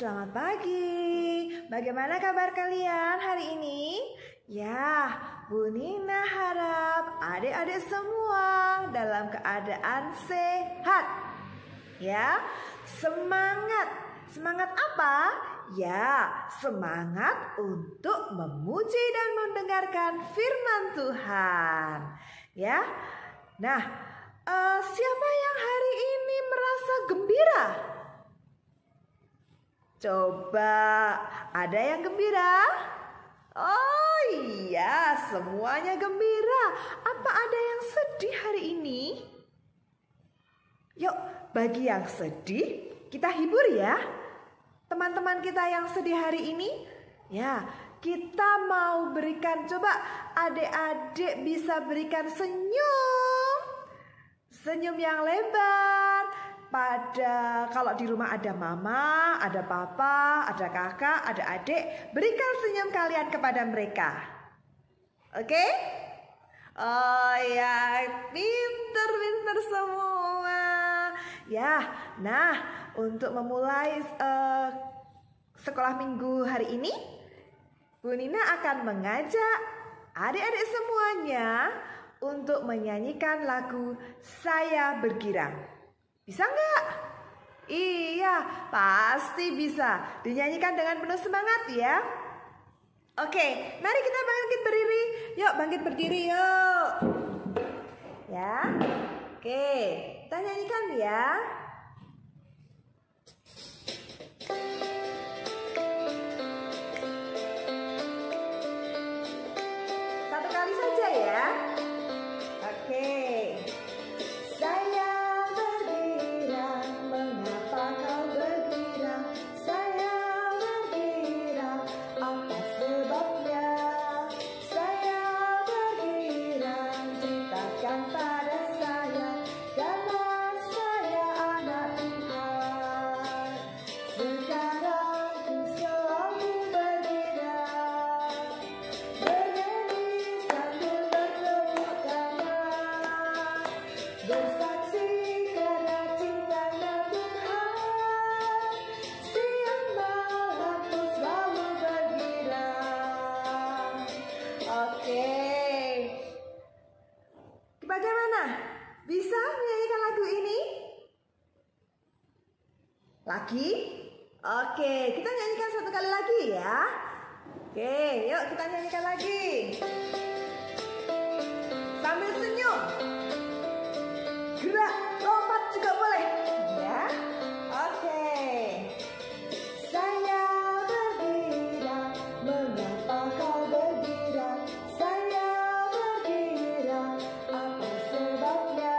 Selamat pagi. Bagaimana kabar kalian hari ini? Ya, Bu Nina harap adik-adik semua dalam keadaan sehat. Ya, semangat. Semangat apa? Ya, semangat untuk memuji dan mendengarkan firman Tuhan. Ya. Nah, siapa yang hari ini merasa gembira? Coba, ada yang gembira? Oh iya, semuanya gembira. Apa ada yang sedih hari ini? Yuk, bagi yang sedih, kita hibur ya. Teman-teman kita yang sedih hari ini, ya, kita mau berikan, coba adik-adik bisa berikan senyum. Senyum yang lebar. Kalau di rumah ada mama, ada papa, ada kakak, ada adik, berikan senyum kalian kepada mereka. Oke? Oh ya, pinter semua. Ya, nah untuk memulai sekolah minggu hari ini, Bu Nina akan mengajak adik-adik semuanya untuk menyanyikan lagu Saya Bergirang. Bisa nggak? Iya, pasti bisa. Dinyanyikan dengan penuh semangat ya. Oke, mari kita bangkit berdiri. Yuk, bangkit berdiri yuk. Ya. Oke, kita nyanyikan ya. Satu kali saja ya. Oke. Bisa menyanyikan lagu ini? Lagi? Oke, kita nyanyikan satu kali lagi ya. Oke, yuk kita nyanyikan lagi. Sambil senyum. Gerak, lompat juga boleh. Ya. Oke. Saya bergirang, mengapa kau bergirang? Saya bergirang, apa sebabnya?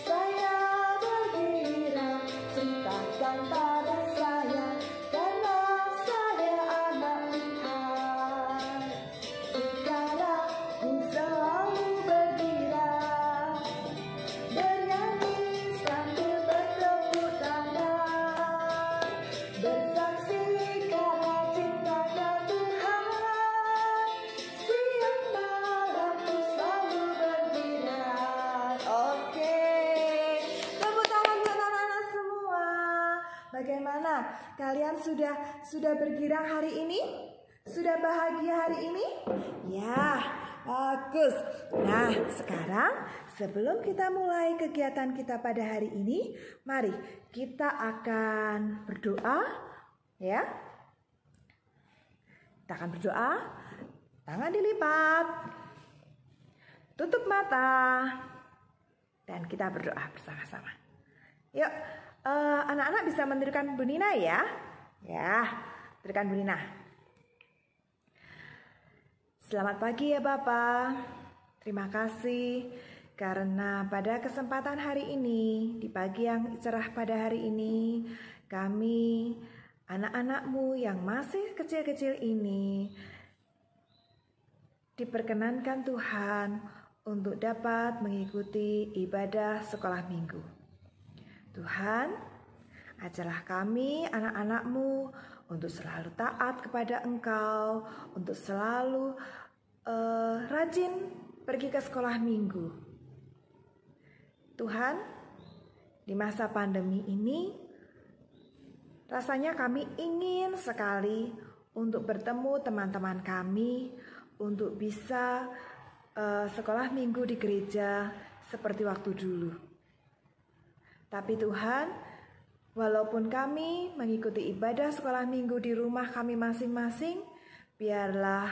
Saya bergirang, ceritakan pada saya, karena saya anak Tuhan. Sekarang ku selalu bergirang, bernyanyi sambil bertepuk tangan, bersaksi karena cintanya Tuhan. Siang malam ku selalu bergirang. Oke, tepuk tangan buat anak-anak semua. Bagaimana? Kalian sudah bergirang hari ini? Sudah bahagia hari ini? Ya, bagus. Nah, sekarang sebelum kita mulai kegiatan kita pada hari ini, mari kita akan berdoa, ya. Kita akan berdoa, tangan dilipat, tutup mata, dan kita berdoa bersama-sama. Yuk, anak-anak bisa mendirikan Bu Nina ya. Ya, dirikan Bu Nina. Selamat pagi ya Bapak. Terima kasih karena pada kesempatan hari ini, di pagi yang cerah pada hari ini, kami, anak-anak-Mu yang masih kecil-kecil ini, diperkenankan Tuhan untuk dapat mengikuti ibadah sekolah minggu. Tuhan, ajarlah kami, anak-anak-Mu, untuk selalu taat kepada Engkau, untuk selalu rajin pergi ke sekolah minggu. Tuhan, di masa pandemi ini, rasanya kami ingin sekali untuk bertemu teman-teman kami, untuk bisa sekolah minggu di gereja seperti waktu dulu. Tapi Tuhan, walaupun kami mengikuti ibadah sekolah minggu di rumah kami masing-masing, biarlah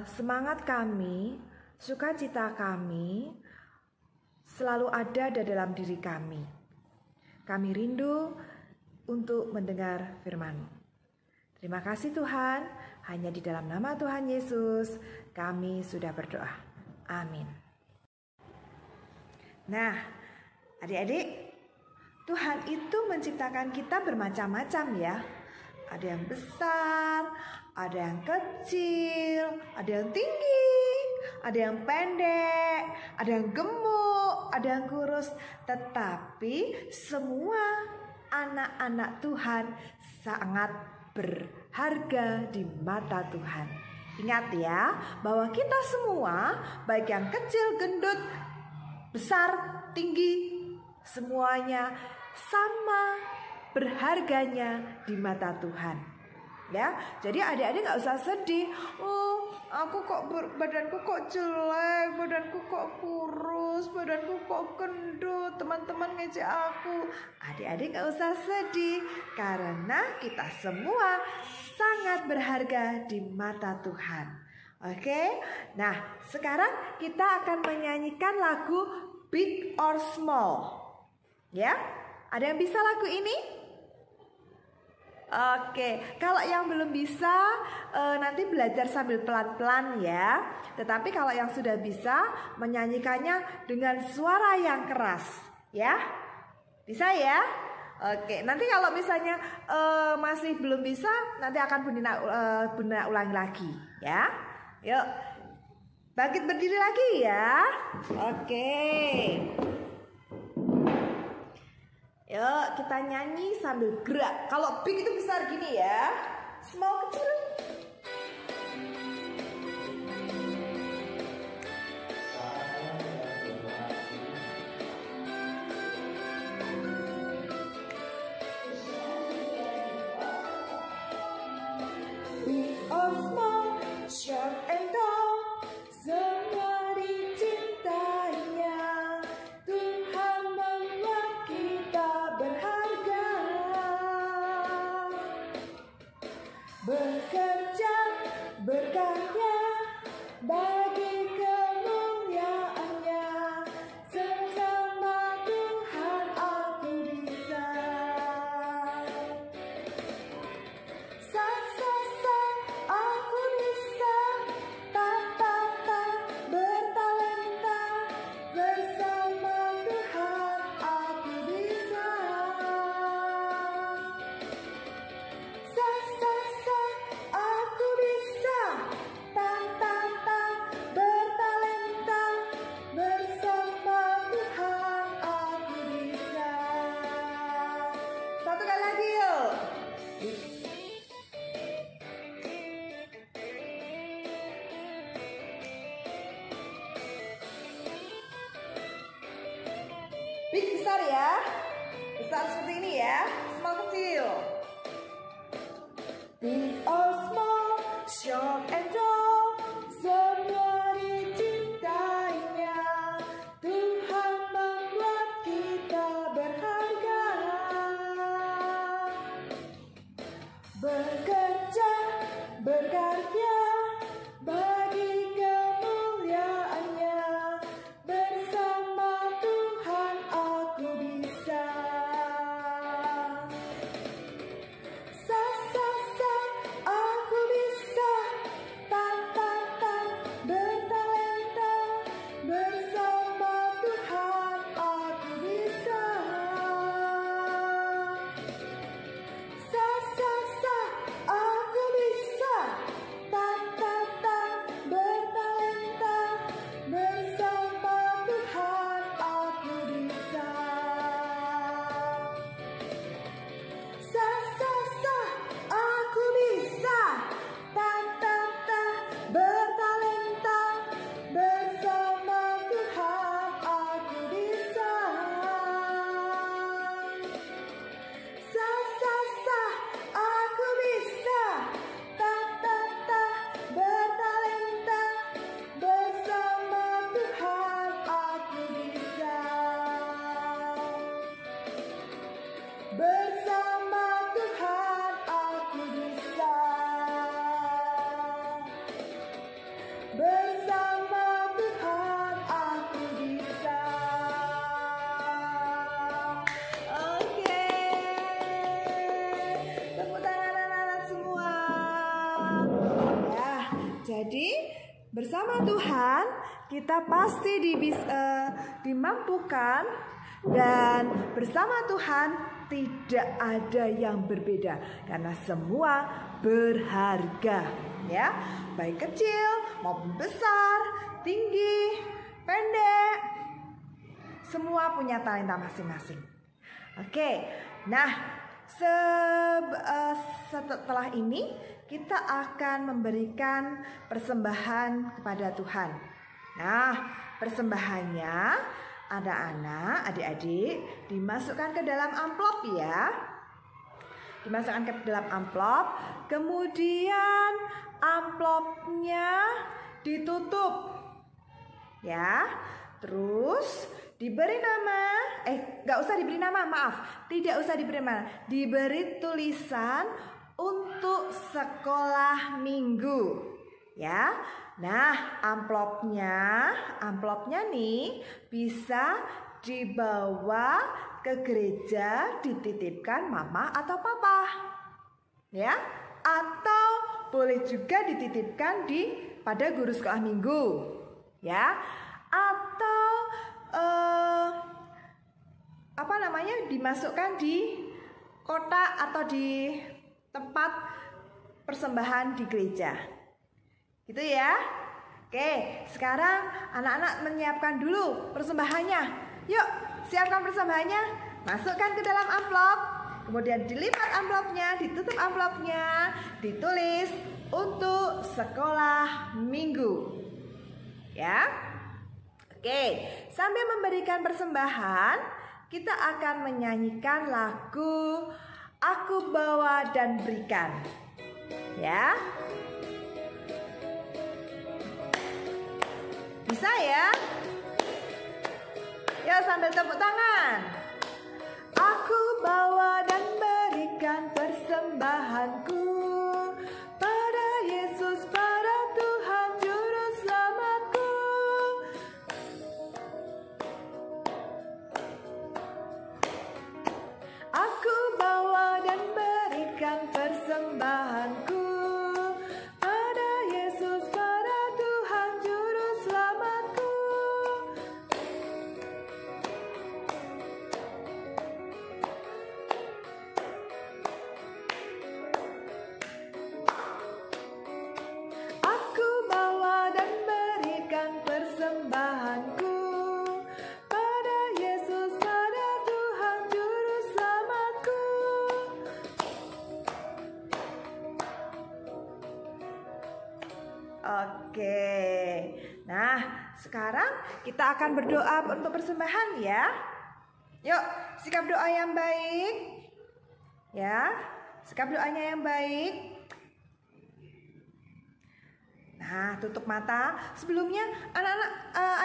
semangat kami, sukacita kami selalu ada di dalam diri kami. Kami rindu untuk mendengar firman-Mu. Terima kasih Tuhan, hanya di dalam nama Tuhan Yesus kami sudah berdoa. Amin. Nah, adik-adik, Tuhan itu menciptakan kita bermacam-macam ya. Ada yang besar, ada yang kecil, ada yang tinggi, ada yang pendek, ada yang gemuk, ada yang kurus. Tetapi semua anak-anak Tuhan sangat berharga di mata Tuhan. Ingat ya, bahwa kita semua, baik yang kecil, gendut, besar, tinggi, semuanya sama berharganya di mata Tuhan. Ya, jadi adik-adik gak usah sedih. Oh, aku kok badanku kok jelek, badanku kok kurus, badanku kok gendut, teman-teman ngejek aku. Adik-adik gak usah sedih, karena kita semua sangat berharga di mata Tuhan. Oke, nah sekarang kita akan menyanyikan lagu Big or Small. Ya, ada yang bisa lagu ini? Oke, kalau yang belum bisa nanti belajar sambil pelan-pelan ya. Tetapi kalau yang sudah bisa, menyanyikannya dengan suara yang keras, ya. Bisa ya? Oke, nanti kalau misalnya masih belum bisa, nanti akan Bunda ulangi lagi, ya. Yuk, bangkit berdiri lagi ya. Oke. Yuk, kita nyanyi sambil gerak. Kalau big itu besar gini ya. Small kecil. Big or small, short and tall, semua dicintainya. Tuhan membuat kita berharga, bekerja, berkarya bagi kemuliaannya. Sesama Tuhan aku bisa. Aku bisa. Tak bertalenta, bersama Tuhan aku bisa. Aku Bersama Tuhan aku bisa. Bersama Tuhan aku bisa. Oke. Tepuk tangan anak-anak semua. Ya, jadi bersama Tuhan kita pasti dimampukan, dan bersama Tuhan tidak ada yang berbeda karena semua berharga, ya, baik kecil maupun besar, tinggi, pendek, semua punya talenta masing-masing. Oke, nah setelah ini kita akan memberikan persembahan kepada Tuhan. Nah, persembahannya anak-anak, adik-adik, dimasukkan ke dalam amplop ya. Dimasukkan ke dalam amplop, kemudian amplopnya ditutup. Ya, terus diberi nama, nggak usah diberi nama, maaf, tidak usah diberi nama, diberi tulisan untuk sekolah minggu, ya. Nah, amplopnya nih bisa dibawa ke gereja, dititipkan mama atau papa, ya, atau boleh juga dititipkan pada guru sekolah minggu, ya, atau dimasukkan di kotak atau di tempat persembahan di gereja, gitu ya. Oke, sekarang anak-anak menyiapkan dulu persembahannya. Yuk, siapkan persembahannya, masukkan ke dalam amplop, kemudian dilipat amplopnya, ditutup amplopnya, ditulis untuk sekolah minggu, ya. Oke, sambil memberikan persembahan, kita akan menyanyikan lagu Aku Bawa dan Berikan, ya. Bisa ya? Ya, sambil tepuk tangan. Aku bawa dan berikan persembahanku pada Yesus, pada Tuhan Juru Selamatku. Aku bawa dan berikan persembahanku pada Yesus, pada Tuhan Juru Selamatku. Aku bawa dan berikan persembahanku pada Yesus, pada Tuhan Juru Selamatku. Oke, nah sekarang kita akan berdoa untuk persembahan ya. Yuk, sikap doa yang baik, ya, sikap doanya yang baik. Nah, tutup mata. Sebelumnya anak-anak,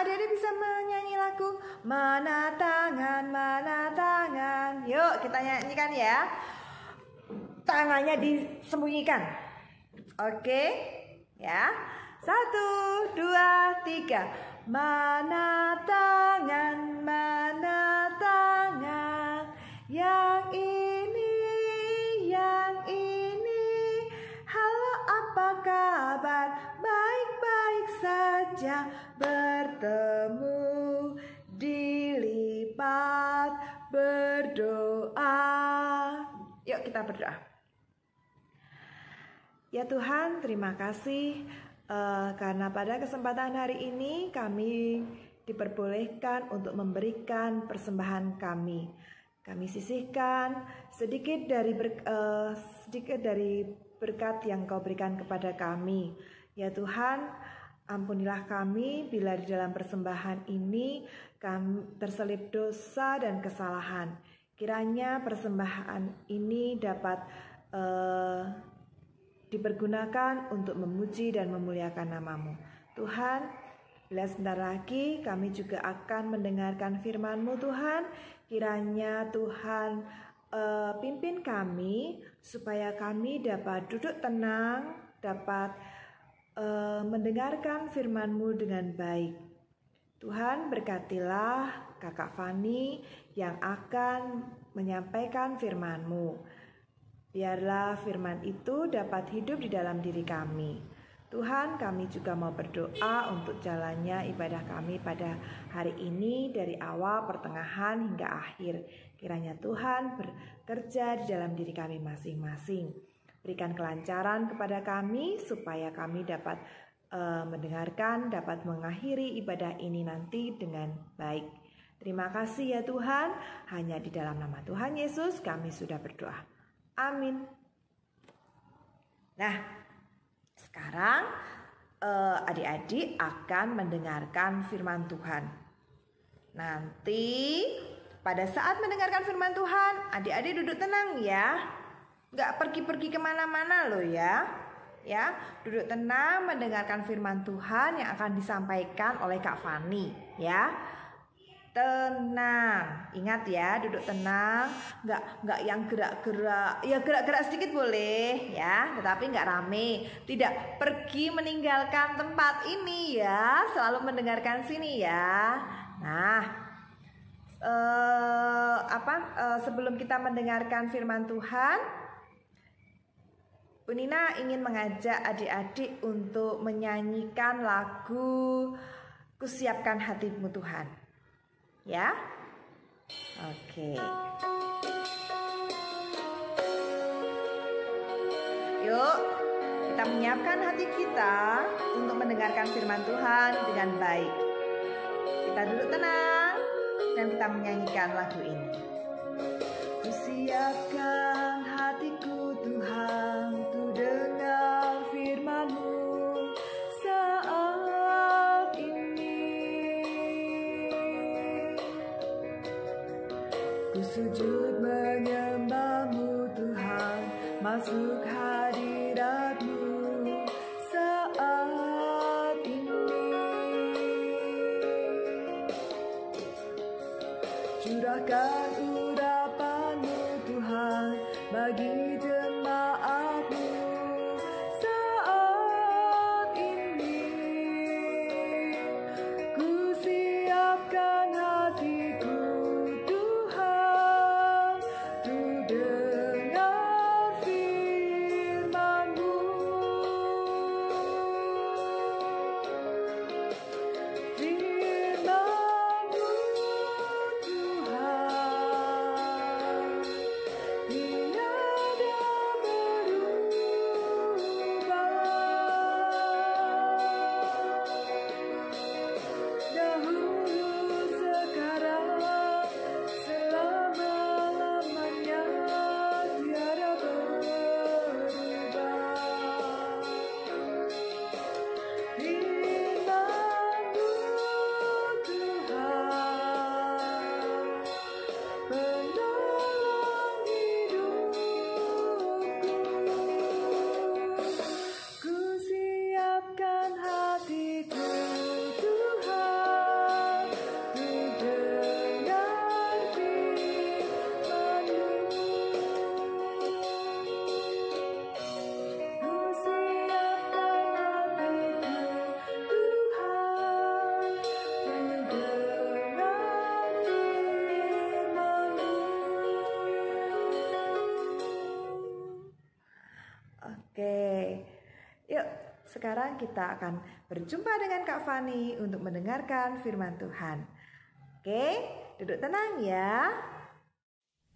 adik-adik bisa menyanyi lagu Mana Tangan, Mana Tangan. Yuk kita nyanyikan ya. Tangannya disembunyikan. Oke, ya. 1, 2, 3. Mana tangan, mana tangan, yang ini, yang ini. Halo, apa kabar? Baik-baik saja, bertemu, dilipat, berdoa. Yuk kita berdoa. Ya Tuhan, terima kasih karena pada kesempatan hari ini kami diperbolehkan untuk memberikan persembahan kami. Kami sisihkan sedikit dari berkat yang Kau berikan kepada kami. Ya Tuhan, ampunilah kami bila di dalam persembahan ini kami terselip dosa dan kesalahan. Kiranya persembahan ini dapat dipergunakan untuk memuji dan memuliakan nama-Mu. Tuhan, bila sebentar lagi kami juga akan mendengarkan firman-Mu Tuhan, kiranya Tuhan pimpin kami supaya kami dapat duduk tenang, dapat mendengarkan firman-Mu dengan baik. Tuhan, berkatilah Kakak Fani yang akan menyampaikan firman-Mu. Biarlah firman itu dapat hidup di dalam diri kami. Tuhan, kami juga mau berdoa untuk jalannya ibadah kami pada hari ini dari awal, pertengahan hingga akhir. Kiranya Tuhan bekerja di dalam diri kami masing-masing. Berikan kelancaran kepada kami supaya kami dapat mendengarkan, dapat mengakhiri ibadah ini nanti dengan baik. Terima kasih ya Tuhan, hanya di dalam nama Tuhan Yesus kami sudah berdoa. Amin. Nah, sekarang adik-adik akan mendengarkan firman Tuhan. Nanti pada saat mendengarkan firman Tuhan, adik-adik duduk tenang ya. Gak pergi-pergi kemana-mana loh ya. Ya, duduk tenang mendengarkan firman Tuhan yang akan disampaikan oleh Kak Fani ya. Tenang, ingat ya, duduk tenang, nggak yang gerak-gerak, ya gerak-gerak sedikit boleh ya, tetapi nggak rame, tidak pergi meninggalkan tempat ini ya, selalu mendengarkan sini ya. Nah, sebelum kita mendengarkan firman Tuhan, Bu Nina ingin mengajak adik-adik untuk menyanyikan lagu Kusiapkan Hatimu Tuhan. Ya, oke. Yuk, kita menyiapkan hati kita untuk mendengarkan firman Tuhan dengan baik. Kita duduk tenang dan kita menyanyikan lagu ini. Kusiapkan hatiku Tuhan untuk dengar firman-Mu saat ini. Ku sujud menyembah-Mu Tuhan, masuk hadirat-Mu saat ini. Curahkan urapan-Mu Tuhan bagi jemaat-Mu saat ini. Ku siapkan hatiku Oke, yuk sekarang kita akan berjumpa dengan Kak Fani untuk mendengarkan firman Tuhan. Oke, duduk tenang ya.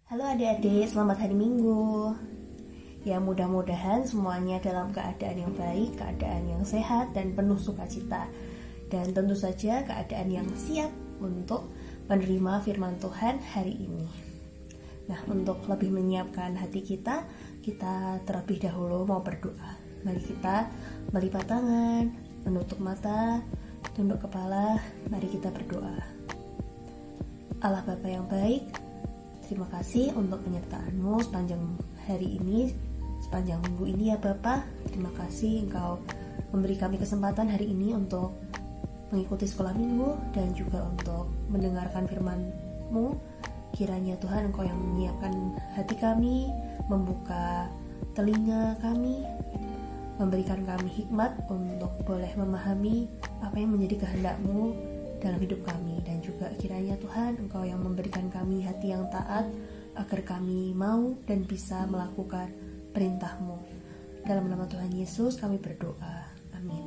Halo adik-adik, selamat hari Minggu. Ya, mudah-mudahan semuanya dalam keadaan yang baik, keadaan yang sehat dan penuh sukacita. Dan tentu saja keadaan yang siap untuk menerima firman Tuhan hari ini. Nah, untuk lebih menyiapkan hati kita terlebih dahulu mau berdoa. Mari kita melipat tangan, menutup mata, tunduk kepala, mari kita berdoa. Allah Bapa yang baik, terima kasih untuk penyertaan-Mu sepanjang hari ini, sepanjang minggu ini ya Bapa. Terima kasih Engkau memberi kami kesempatan hari ini untuk mengikuti sekolah minggu dan juga untuk mendengarkan firman-Mu Kiranya Tuhan Engkau yang menyiapkan hati kami, membuka telinga kami, memberikan kami hikmat untuk boleh memahami apa yang menjadi kehendak-Mu dalam hidup kami. Dan juga kiranya Tuhan Engkau yang memberikan kami hati yang taat, agar kami mau dan bisa melakukan perintah-Mu. Dalam nama Tuhan Yesus kami berdoa, amin.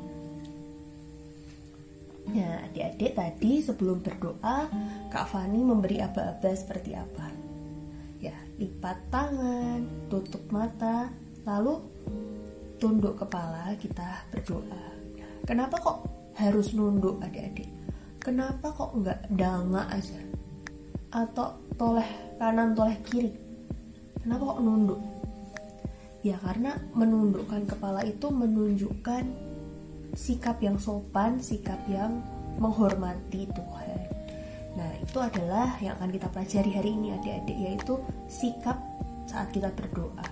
Nah, adik-adik, tadi sebelum berdoa Kak Fani memberi aba-aba seperti apa? Ya, lipat tangan, tutup mata, lalu tunduk kepala, kita berdoa. Kenapa kok harus nunduk, adik-adik? Kenapa kok nggak danga aja? Atau toleh kanan, toleh kiri? Kenapa kok nunduk? Ya, karena menundukkan kepala itu menunjukkan sikap yang sopan, sikap yang menghormati Tuhan. Nah, itu adalah yang akan kita pelajari hari ini, adik-adik, yaitu sikap saat kita berdoa.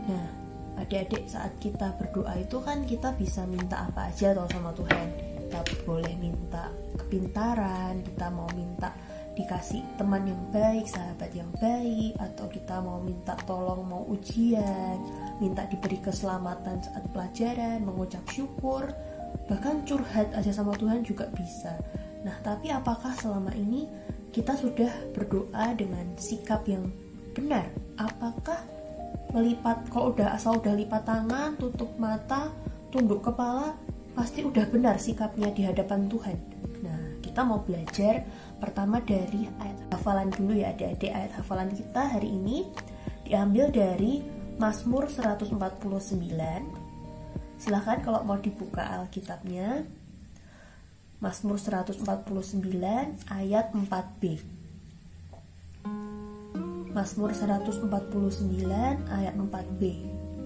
Nah, adik-adik, saat kita berdoa itu kan kita bisa minta apa aja toh sama Tuhan. Kita boleh minta kepintaran, kita mau minta dikasih teman yang baik, sahabat yang baik, atau kita mau minta tolong mau ujian, minta diberi keselamatan saat pelajaran, mengucap syukur, bahkan curhat aja sama Tuhan juga bisa. Nah, tapi apakah selama ini kita sudah berdoa dengan sikap yang benar? Apakah kalau asal udah lipat tangan, tutup mata, tunduk kepala, pasti udah benar sikapnya di hadapan Tuhan? Nah, kita mau belajar pertama dari ayat hafalan dulu ya adik-adik. Ayat hafalan kita hari ini diambil dari Mazmur 149. Silahkan kalau mau dibuka Alkitabnya. Mazmur 149 ayat 4b. Mazmur 149 ayat 4b.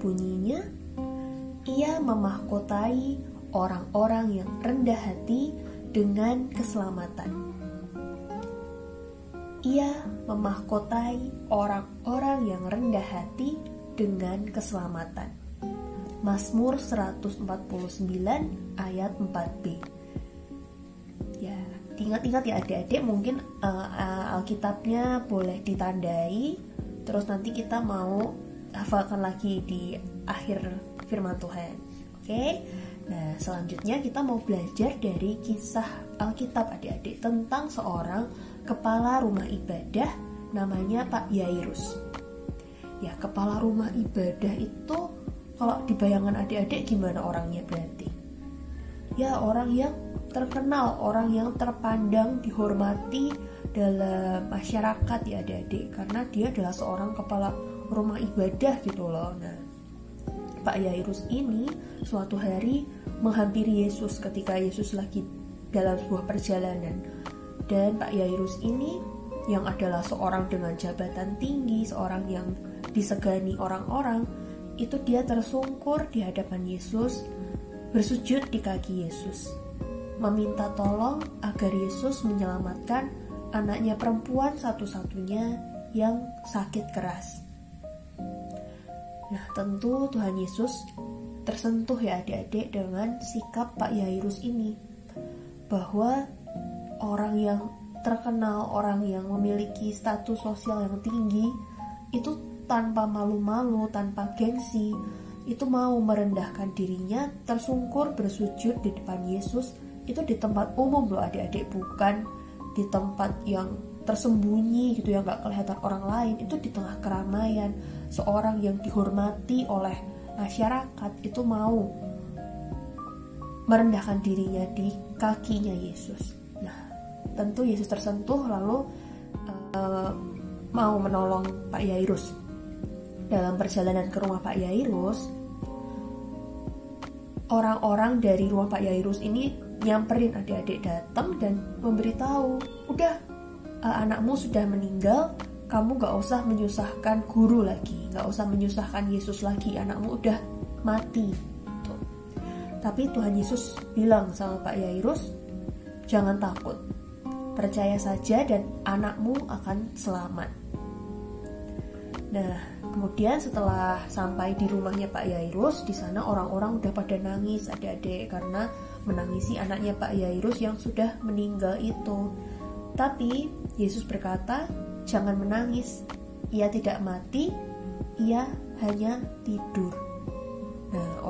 Bunyinya, Ia memahkotai orang-orang yang rendah hati dengan keselamatan. Ia memahkotai orang-orang yang rendah hati dengan keselamatan. Mazmur 149 ayat 4b. Ya, ingat-ingat ya adik-adik, mungkin Alkitabnya boleh ditandai, terus nanti kita mau hafalkan lagi di akhir firman Tuhan. Oke? Nah, selanjutnya kita mau belajar dari kisah Alkitab adik-adik tentang seorang kepala rumah ibadah namanya Pak Yairus. Ya, kepala rumah ibadah itu kalau dibayangkan adik-adik gimana orangnya berarti? Ya, orang yang terkenal, orang yang terpandang, dihormati dalam masyarakat ya adik-adik, karena dia adalah seorang kepala rumah ibadah gitu loh. Nah, Pak Yairus ini suatu hari menghampiri Yesus ketika Yesus lagi dalam sebuah perjalanan. Dan Pak Yairus ini yang adalah seorang dengan jabatan tinggi, seorang yang disegani orang-orang, itu dia tersungkur di hadapan Yesus, bersujud di kaki Yesus, meminta tolong agar Yesus menyelamatkan anaknya perempuan satu-satunya yang sakit keras. Nah, tentu Tuhan Yesus tersentuh ya adik-adik dengan sikap Pak Yairus ini, bahwa orang yang terkenal, orang yang memiliki status sosial yang tinggi, itu tanpa malu-malu, tanpa gengsi, itu mau merendahkan dirinya, tersungkur bersujud di depan Yesus. Itu di tempat umum loh adik-adik, bukan di tempat yang tersembunyi gitu ya, gak kelihatan orang lain. Itu di tengah keramaian, seorang yang dihormati oleh masyarakat itu mau merendahkan dirinya di kakinya Yesus. Nah, tentu Yesus tersentuh lalu mau menolong Pak Yairus. Dalam perjalanan ke rumah Pak Yairus, orang-orang dari rumah Pak Yairus ini nyamperin adik-adik, datang dan memberitahu, udah anakmu sudah meninggal, kamu gak usah menyusahkan guru lagi, gak usah menyusahkan Yesus lagi, anakmu udah mati. Tuh. Tapi Tuhan Yesus bilang sama Pak Yairus, jangan takut, percaya saja dan anakmu akan selamat. Nah, kemudian setelah sampai di rumahnya Pak Yairus, di sana orang-orang udah pada nangis adik-adik karena menangisi anaknya Pak Yairus yang sudah meninggal itu. Tapi Yesus berkata, jangan menangis, ia tidak mati, ia hanya tidur. Nah,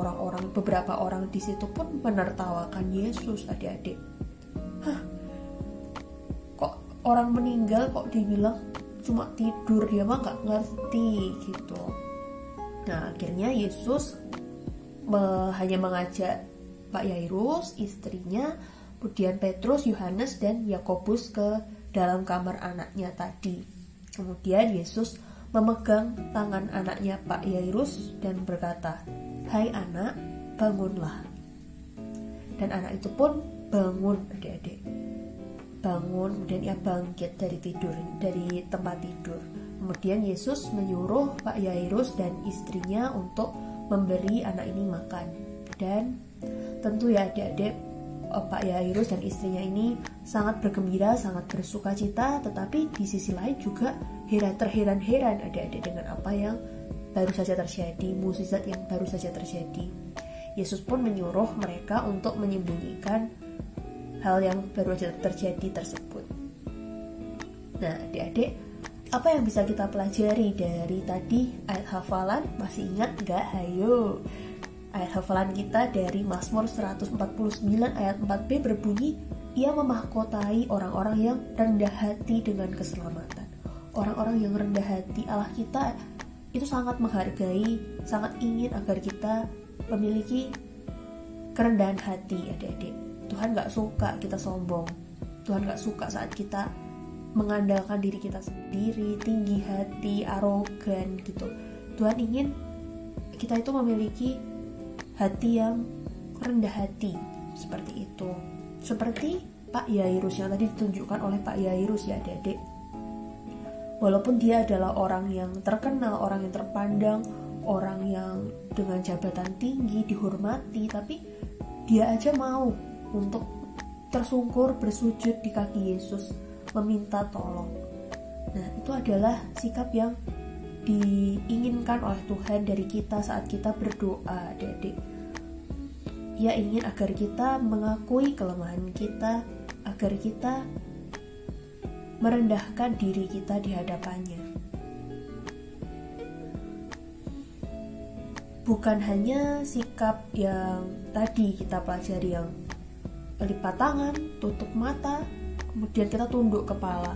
beberapa orang di situ pun menertawakan Yesus, adik-adik. Kok orang meninggal kok dibilang cuma tidur, dia mah nggak ngerti gitu. Nah, akhirnya Yesus hanya mengajak Pak Yairus, istrinya, kemudian Petrus, Yohanes, dan Yakobus ke dalam kamar anaknya tadi. Kemudian Yesus memegang tangan anaknya Pak Yairus dan berkata, "Hai anak, bangunlah." Dan anak itu pun bangun, adik-adik. Bangun, kemudian ia bangkit dari tempat tidur. Kemudian Yesus menyuruh Pak Yairus dan istrinya untuk memberi anak ini makan. Dan tentu ya adik-adik, Pak Yairus dan istrinya ini sangat bergembira, sangat bersuka cita, tetapi di sisi lain juga terheran-heran adik-adik dengan apa yang baru saja terjadi, mukjizat yang baru saja terjadi. Yesus pun menyuruh mereka untuk menyembunyikan hal yang baru saja terjadi tersebut. Nah, adik-adik, apa yang bisa kita pelajari dari tadi ayat hafalan? Masih ingat nggak? Hayo. Ayat hafalan kita dari Mazmur 149 ayat 4b berbunyi, ia memahkotai orang-orang yang rendah hati dengan keselamatan. Orang-orang yang rendah hati, Allah kita itu sangat menghargai, sangat ingin agar kita memiliki kerendahan hati, adik-adik. Tuhan gak suka kita sombong. Tuhan gak suka saat kita mengandalkan diri kita sendiri, tinggi hati, arogan gitu. Tuhan ingin kita itu memiliki hati yang rendah hati, seperti itu. Seperti Pak Yairus yang tadi ditunjukkan oleh Pak Yairus ya adik-adik. Walaupun dia adalah orang yang terkenal, orang yang terpandang, orang yang dengan jabatan tinggi, dihormati, tapi dia aja mau untuk tersungkur bersujud di kaki Yesus, meminta tolong. Nah, itu adalah sikap yang diinginkan oleh Tuhan dari kita saat kita berdoa, adik-adik. Ia ingin agar kita mengakui kelemahan kita, agar kita merendahkan diri kita di hadapannya. Bukan hanya sikap yang tadi kita pelajari, yang lipat tangan, tutup mata, kemudian kita tunduk kepala.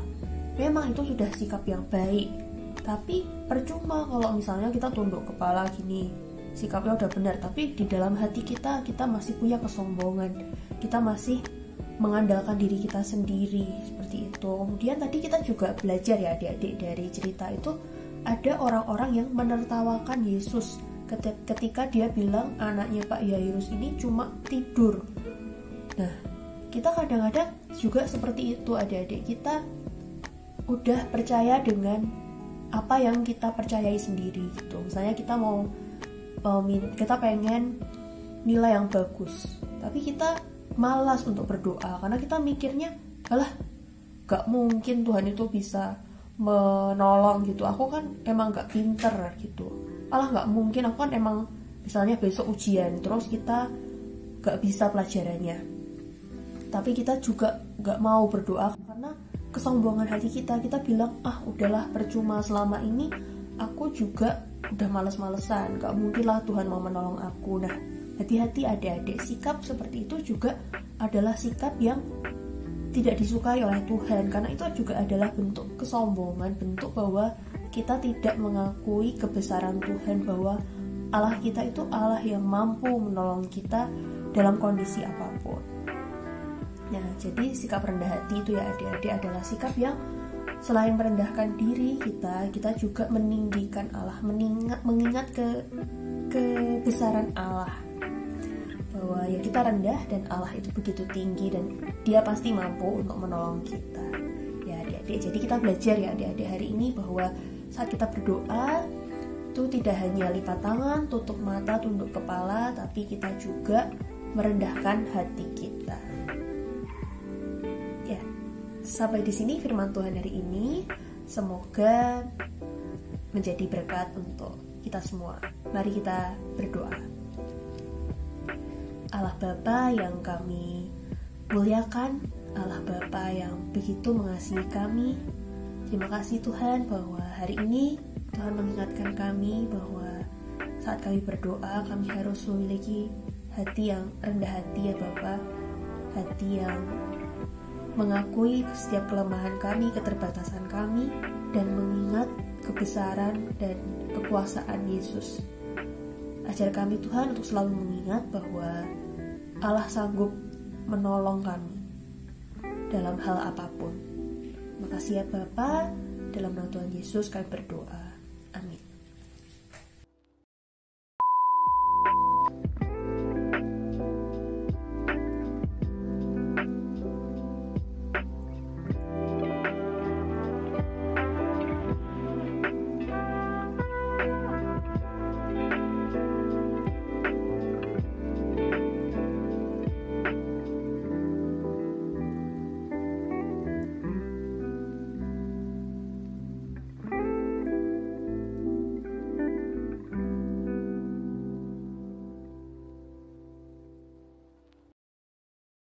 Memang itu sudah sikap yang baik, tapi percuma kalau misalnya kita tunduk kepala gini, sikapnya udah benar, tapi di dalam hati kita masih punya kesombongan, kita masih mengandalkan diri kita sendiri, seperti itu. Kemudian tadi kita juga belajar ya adik-adik, dari cerita itu ada orang-orang yang menertawakan Yesus ketika dia bilang anaknya Pak Yairus ini cuma tidur. Nah, kita kadang-kadang juga seperti itu adik-adik, kita udah percaya dengan apa yang kita percayai sendiri gitu. Misalnya kita pengen nilai yang bagus, tapi kita malas untuk berdoa karena kita mikirnya, alah gak mungkin Tuhan itu bisa menolong gitu, aku kan emang gak pinter gitu, alah gak mungkin, aku kan emang misalnya besok ujian terus kita gak bisa pelajarannya. Tapi kita juga gak mau berdoa karena kesombongan hati kita bilang, udahlah percuma, selama ini aku juga udah males-malesan, gak mungkin lah Tuhan mau menolong aku. Nah, hati-hati adik-adik, sikap seperti itu juga adalah sikap yang tidak disukai oleh Tuhan, karena itu juga adalah bentuk kesombongan, bentuk bahwa kita tidak mengakui kebesaran Tuhan, bahwa Allah kita itu Allah yang mampu menolong kita dalam kondisi apapun. Nah, jadi sikap rendah hati itu ya adik-adik adalah sikap yang selain merendahkan diri kita juga meninggikan Allah, mengingat kebesaran Allah, bahwa ya kita rendah dan Allah itu begitu tinggi dan dia pasti mampu untuk menolong kita ya adik-adik. Jadi kita belajar ya adik-adik hari ini bahwa saat kita berdoa itu tidak hanya lipat tangan, tutup mata, tunduk kepala, tapi kita juga merendahkan hati kita. Ya, sampai di sini firman Tuhan hari ini. Semoga menjadi berkat untuk kita semua. Mari kita berdoa. Allah Bapa yang kami muliakan, Allah Bapa yang begitu mengasihi kami. Terima kasih Tuhan bahwa hari ini Tuhan mengingatkan kami bahwa saat kami berdoa kami harus memiliki hati yang rendah hati ya Bapa, hati yang mengakui setiap kelemahan kami, keterbatasan kami, dan mengingat kebesaran dan kekuasaan Yesus. Ajar kami Tuhan untuk selalu mengingat bahwa Allah sanggup menolong kami dalam hal apapun. Makasih ya Bapa, dalam nama Tuhan Yesus kami berdoa.